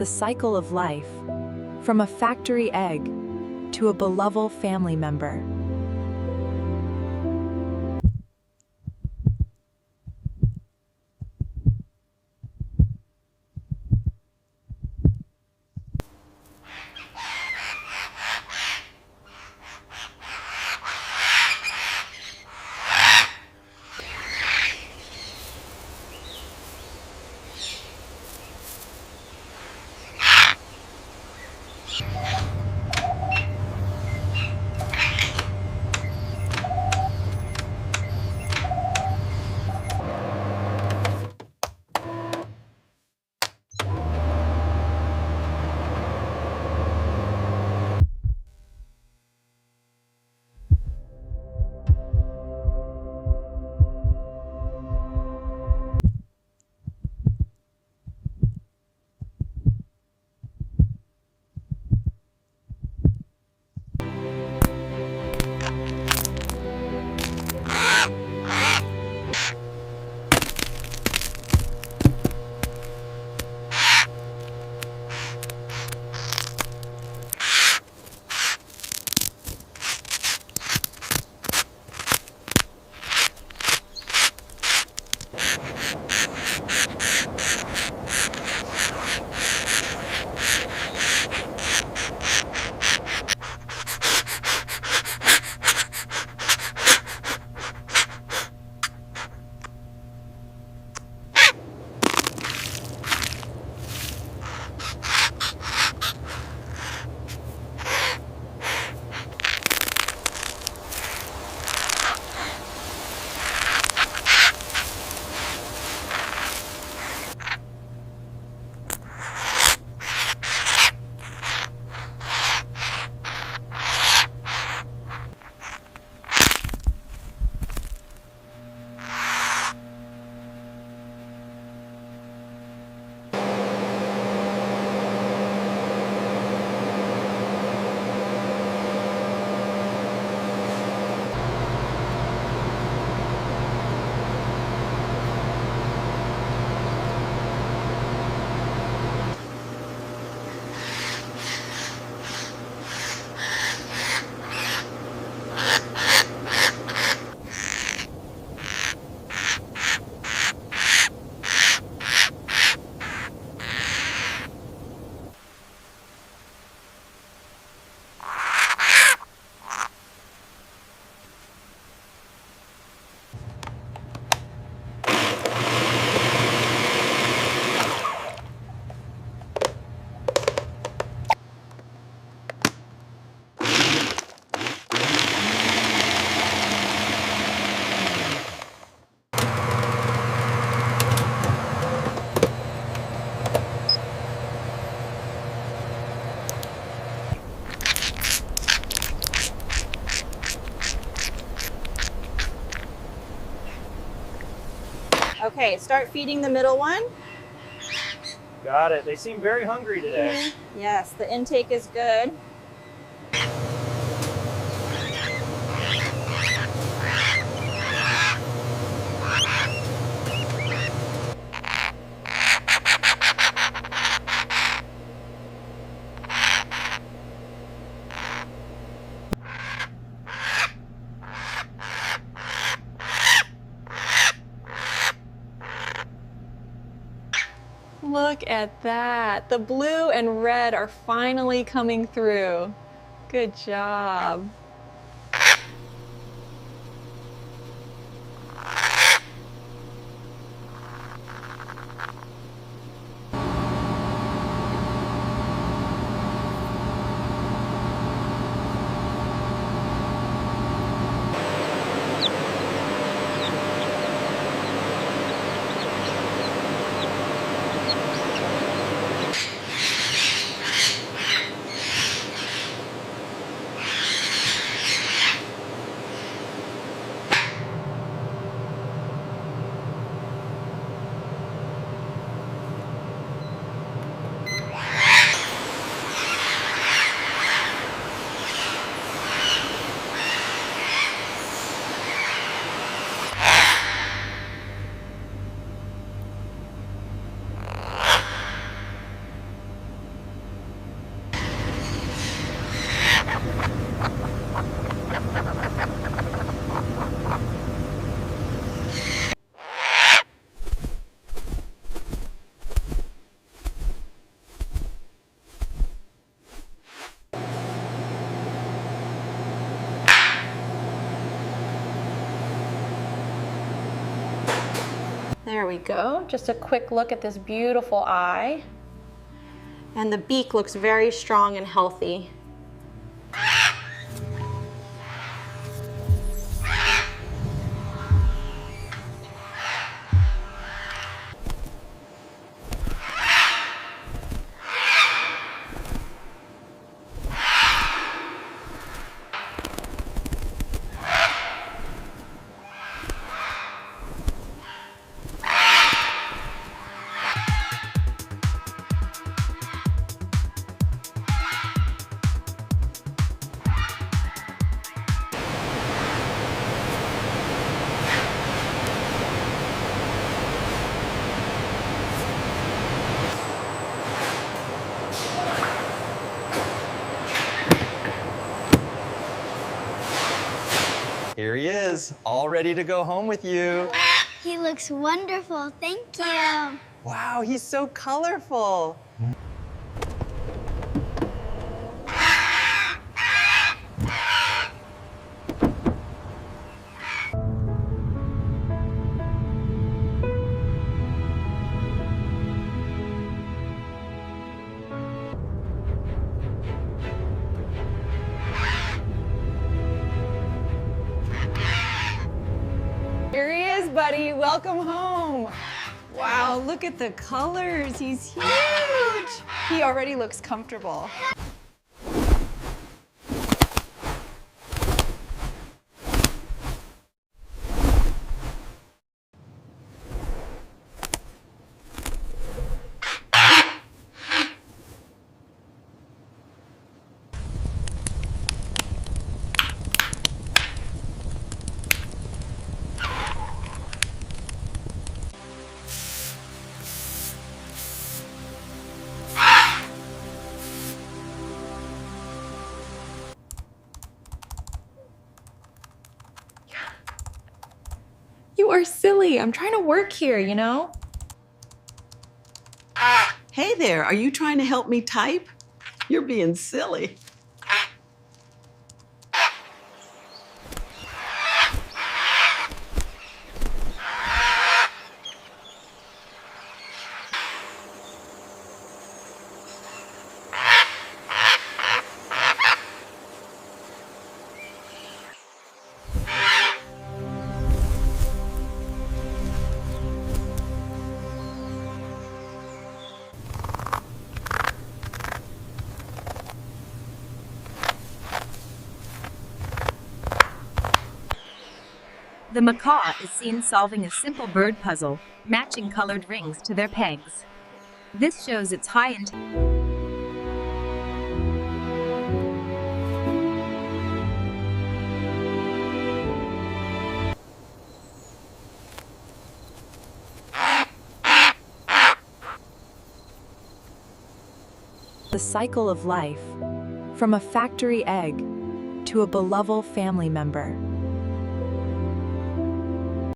The cycle of life, from a factory egg to a beloved family member. Okay, start feeding the middle one. Got it. They seem very hungry today. Yes, the intake is good. Look at that. The blue and red are finally coming through. Good job. There we go. Just a quick look at this beautiful eye. And the beak looks very strong and healthy. Here he is, all ready to go home with you. He looks wonderful. Thank you. Wow, he's so colorful. Here he is, buddy. Welcome home. Wow, look at the colors. He's huge. He already looks comfortable. You are silly. I'm trying to work here, you know? Hey there, are you trying to help me type? You're being silly. The macaw is seen solving a simple bird puzzle, matching colored rings to their pegs. This shows its high intelligence. The cycle of life, from a factory egg to a beloved family member.